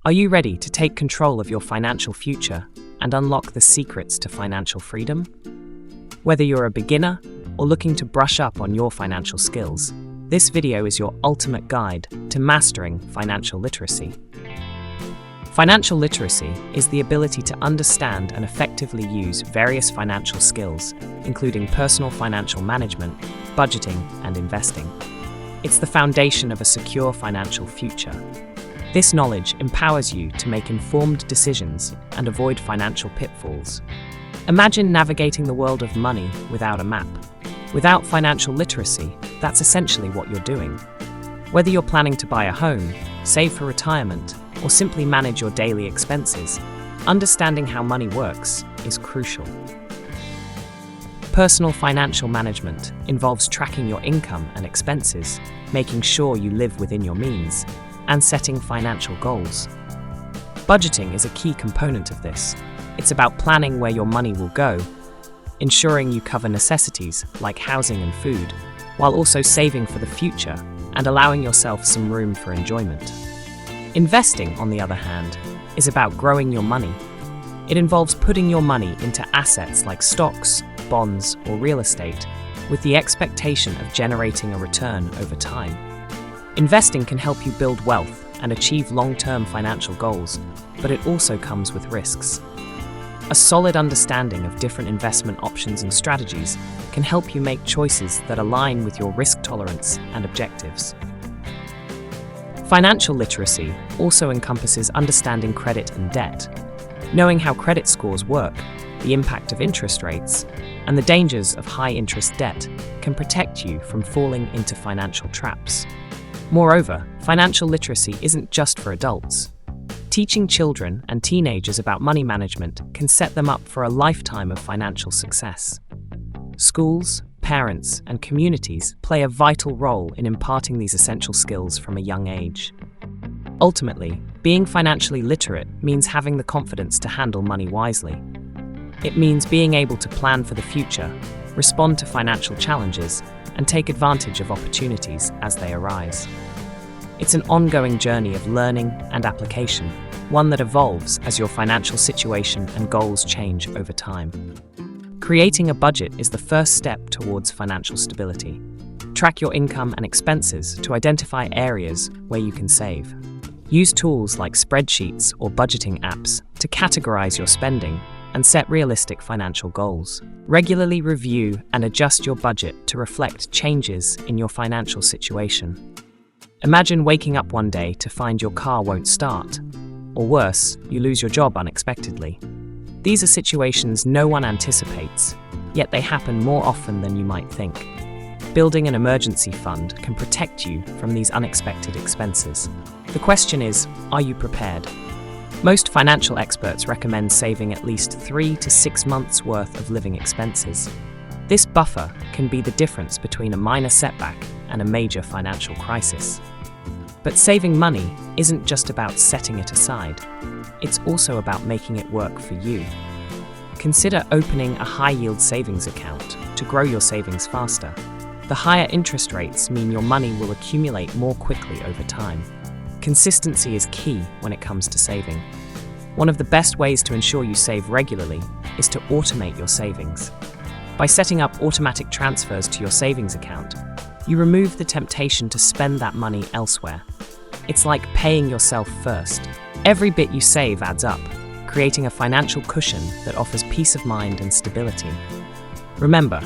Are you ready to take control of your financial future and unlock the secrets to financial freedom? Whether you're a beginner or looking to brush up on your financial skills, this video is your ultimate guide to mastering financial literacy. Financial literacy is the ability to understand and effectively use various financial skills, including personal financial management, budgeting, and investing. It's the foundation of a secure financial future. This knowledge empowers you to make informed decisions and avoid financial pitfalls. Imagine navigating the world of money without a map. Without financial literacy, that's essentially what you're doing. Whether you're planning to buy a home, save for retirement, or simply manage your daily expenses, understanding how money works is crucial. Personal financial management involves tracking your income and expenses, making sure you live within your means, and setting financial goals. Budgeting is a key component of this. It's about planning where your money will go, ensuring you cover necessities like housing and food, while also saving for the future and allowing yourself some room for enjoyment. Investing, on the other hand, is about growing your money. It involves putting your money into assets like stocks, bonds, or real estate, with the expectation of generating a return over time. Investing can help you build wealth and achieve long-term financial goals, but it also comes with risks. A solid understanding of different investment options and strategies can help you make choices that align with your risk tolerance and objectives. Financial literacy also encompasses understanding credit and debt. Knowing how credit scores work, the impact of interest rates, and the dangers of high-interest debt can protect you from falling into financial traps. Moreover, financial literacy isn't just for adults. Teaching children and teenagers about money management can set them up for a lifetime of financial success. Schools, parents, and communities play a vital role in imparting these essential skills from a young age. Ultimately, being financially literate means having the confidence to handle money wisely. It means being able to plan for the future, respond to financial challenges, and take advantage of opportunities as they arise. It's an ongoing journey of learning and application, one that evolves as your financial situation and goals change over time. Creating a budget is the first step towards financial stability. Track your income and expenses to identify areas where you can save. Use tools like spreadsheets or budgeting apps to categorize your spending and set realistic financial goals. Regularly review and adjust your budget to reflect changes in your financial situation. Imagine waking up one day to find your car won't start, or worse, you lose your job unexpectedly. These are situations no one anticipates, yet they happen more often than you might think. Building an emergency fund can protect you from these unexpected expenses. The question is, are you prepared? Most financial experts recommend saving at least 3 to 6 months' worth of living expenses. This buffer can be the difference between a minor setback and a major financial crisis. But saving money isn't just about setting it aside. It's also about making it work for you. Consider opening a high-yield savings account to grow your savings faster. The higher interest rates mean your money will accumulate more quickly over time. Consistency is key when it comes to saving. One of the best ways to ensure you save regularly is to automate your savings. By setting up automatic transfers to your savings account, you remove the temptation to spend that money elsewhere. It's like paying yourself first. Every bit you save adds up, creating a financial cushion that offers peace of mind and stability. Remember,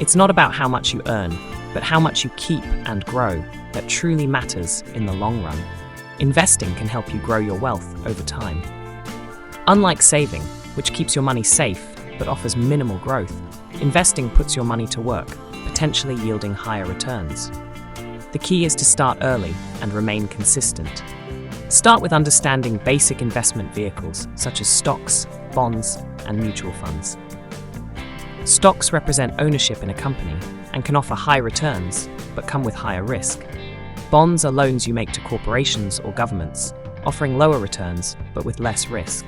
it's not about how much you earn, but how much you keep and grow that truly matters in the long run. Investing can help you grow your wealth over time. Unlike saving, which keeps your money safe but offers minimal growth, investing puts your money to work, potentially yielding higher returns. The key is to start early and remain consistent. Start with understanding basic investment vehicles such as stocks, bonds, and mutual funds. Stocks represent ownership in a company and can offer high returns, but come with higher risk. Bonds are loans you make to corporations or governments, offering lower returns but with less risk.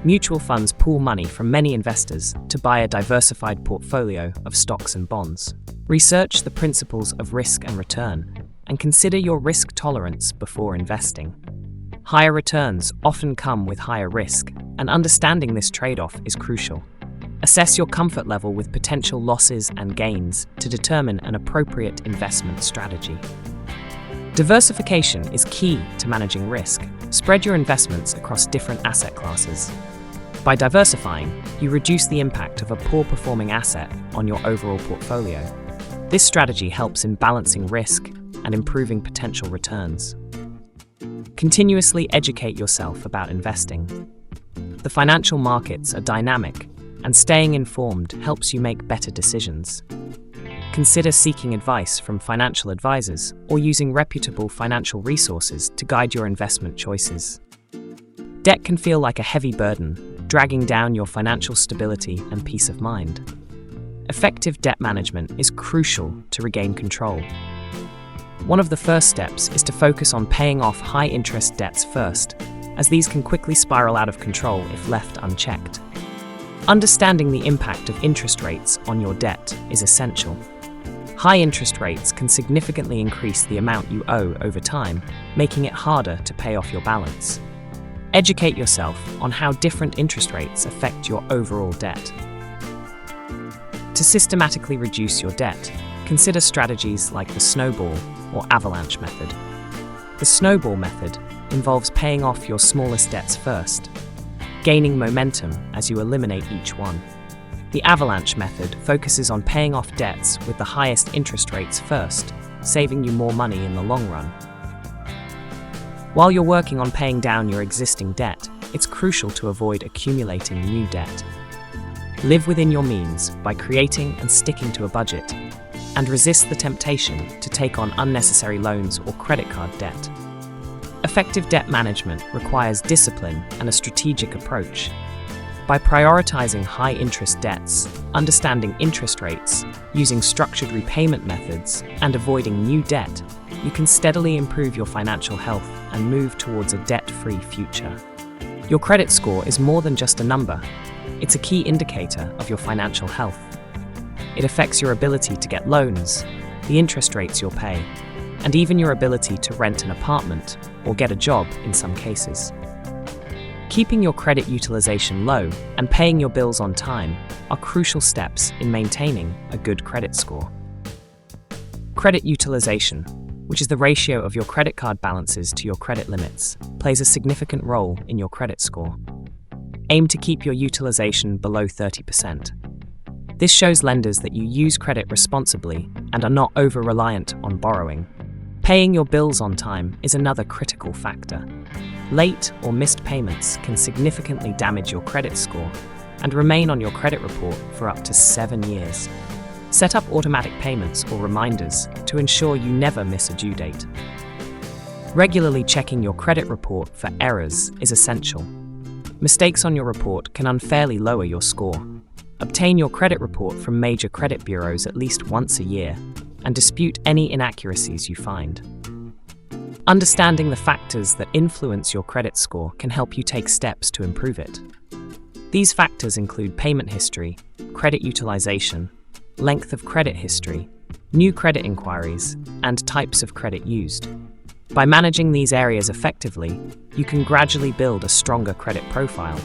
Mutual funds pool money from many investors to buy a diversified portfolio of stocks and bonds. Research the principles of risk and return, and consider your risk tolerance before investing. Higher returns often come with higher risk, and understanding this trade-off is crucial. Assess your comfort level with potential losses and gains to determine an appropriate investment strategy. Diversification is key to managing risk. Spread your investments across different asset classes. By diversifying, you reduce the impact of a poor-performing asset on your overall portfolio. This strategy helps in balancing risk and improving potential returns. Continuously educate yourself about investing. The financial markets are dynamic, and staying informed helps you make better decisions. Consider seeking advice from financial advisors or using reputable financial resources to guide your investment choices. Debt can feel like a heavy burden, dragging down your financial stability and peace of mind. Effective debt management is crucial to regain control. One of the first steps is to focus on paying off high-interest debts first, as these can quickly spiral out of control if left unchecked. Understanding the impact of interest rates on your debt is essential. High interest rates can significantly increase the amount you owe over time, making it harder to pay off your balance. Educate yourself on how different interest rates affect your overall debt. To systematically reduce your debt, consider strategies like the snowball or avalanche method. The snowball method involves paying off your smallest debts first, gaining momentum as you eliminate each one. The avalanche method focuses on paying off debts with the highest interest rates first, saving you more money in the long run. While you're working on paying down your existing debt, it's crucial to avoid accumulating new debt. Live within your means by creating and sticking to a budget, and resist the temptation to take on unnecessary loans or credit card debt. Effective debt management requires discipline and a strategic approach. By prioritizing high-interest debts, understanding interest rates, using structured repayment methods, and avoiding new debt, you can steadily improve your financial health and move towards a debt-free future. Your credit score is more than just a number. It's a key indicator of your financial health. It affects your ability to get loans, the interest rates you'll pay, and even your ability to rent an apartment or get a job in some cases. Keeping your credit utilization low and paying your bills on time are crucial steps in maintaining a good credit score. Credit utilization, which is the ratio of your credit card balances to your credit limits, plays a significant role in your credit score. Aim to keep your utilization below 30%. This shows lenders that you use credit responsibly and are not over-reliant on borrowing. Paying your bills on time is another critical factor. Late or missed payments can significantly damage your credit score and remain on your credit report for up to 7 years. Set up automatic payments or reminders to ensure you never miss a due date. Regularly checking your credit report for errors is essential. Mistakes on your report can unfairly lower your score. Obtain your credit report from major credit bureaus at least once a year and dispute any inaccuracies you find. Understanding the factors that influence your credit score can help you take steps to improve it. These factors include payment history, credit utilization, length of credit history, new credit inquiries, and types of credit used. By managing these areas effectively, you can gradually build a stronger credit profile.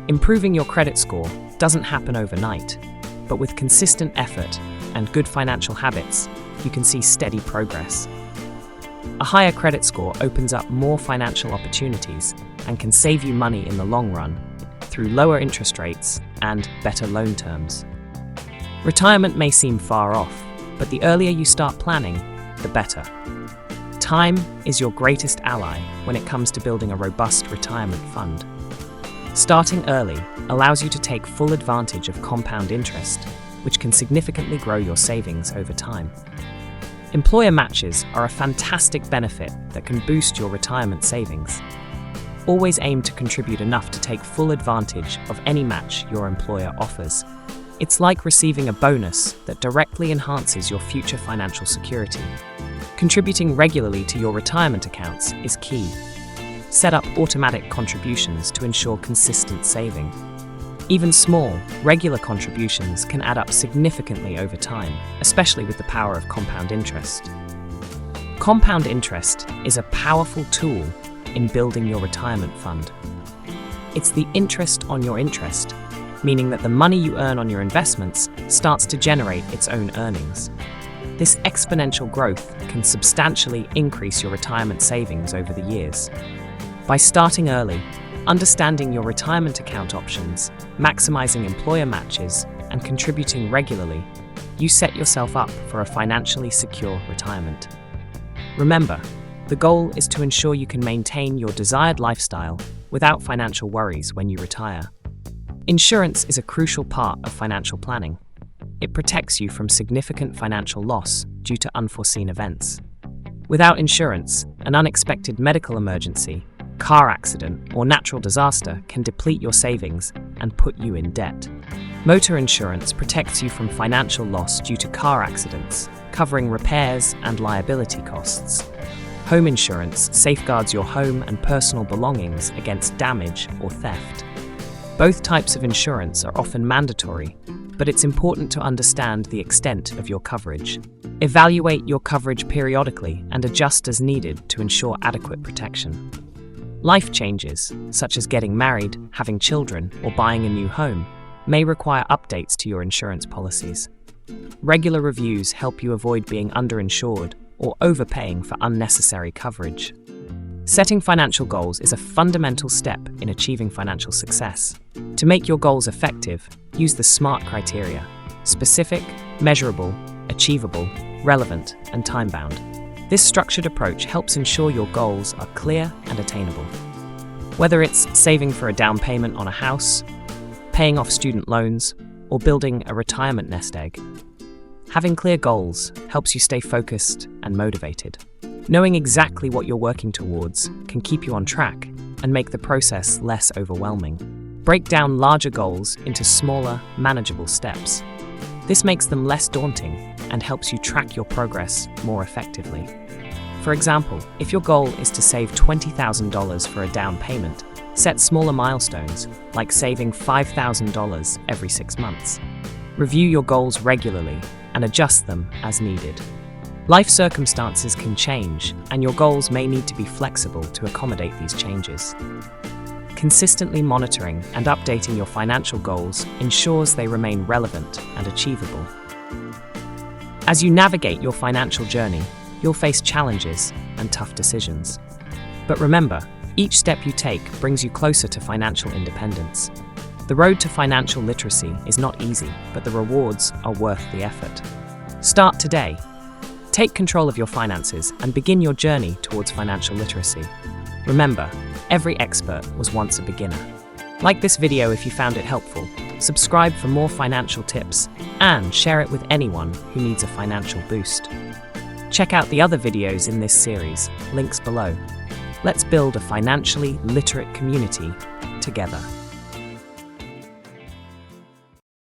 Improving your credit score doesn't happen overnight, but with consistent effort and good financial habits, you can see steady progress. A higher credit score opens up more financial opportunities and can save you money in the long run through lower interest rates and better loan terms. Retirement may seem far off, but the earlier you start planning, the better. Time is your greatest ally when it comes to building a robust retirement fund. Starting early allows you to take full advantage of compound interest, which can significantly grow your savings over time. Employer matches are a fantastic benefit that can boost your retirement savings. Always aim to contribute enough to take full advantage of any match your employer offers. It's like receiving a bonus that directly enhances your future financial security. Contributing regularly to your retirement accounts is key. Set up automatic contributions to ensure consistent saving. Even small, regular contributions can add up significantly over time, especially with the power of compound interest. Compound interest is a powerful tool in building your retirement fund. It's the interest on your interest, meaning that the money you earn on your investments starts to generate its own earnings. This exponential growth can substantially increase your retirement savings over the years. By starting early, understanding your retirement account options, maximizing employer matches, and contributing regularly, you set yourself up for a financially secure retirement. Remember, the goal is to ensure you can maintain your desired lifestyle without financial worries when you retire. Insurance is a crucial part of financial planning. It protects you from significant financial loss due to unforeseen events. Without insurance, an unexpected medical emergency, car accident, or natural disaster can deplete your savings and put you in debt. Motor insurance protects you from financial loss due to car accidents, covering repairs and liability costs. Home insurance safeguards your home and personal belongings against damage or theft. Both types of insurance are often mandatory, but it's important to understand the extent of your coverage. Evaluate your coverage periodically and adjust as needed to ensure adequate protection. Life changes, such as getting married, having children, or buying a new home, may require updates to your insurance policies. Regular reviews help you avoid being underinsured or overpaying for unnecessary coverage. Setting financial goals is a fundamental step in achieving financial success. To make your goals effective, use the SMART criteria: specific, measurable, achievable, relevant, and time-bound. This structured approach helps ensure your goals are clear and attainable. Whether it's saving for a down payment on a house, paying off student loans, or building a retirement nest egg, having clear goals helps you stay focused and motivated. Knowing exactly what you're working towards can keep you on track and make the process less overwhelming. Break down larger goals into smaller, manageable steps. This makes them less daunting and helps you track your progress more effectively. For example, if your goal is to save $20,000 for a down payment, set smaller milestones, like saving $5,000 every 6 months. Review your goals regularly and adjust them as needed. Life circumstances can change, and your goals may need to be flexible to accommodate these changes. Consistently monitoring and updating your financial goals ensures they remain relevant and achievable. As you navigate your financial journey, you'll face challenges and tough decisions. But remember, each step you take brings you closer to financial independence. The road to financial literacy is not easy, but the rewards are worth the effort. Start today. Take control of your finances and begin your journey towards financial literacy. Remember, every expert was once a beginner. Like this video if you found it helpful, subscribe for more financial tips, and share it with anyone who needs a financial boost. Check out the other videos in this series, links below. Let's build a financially literate community together.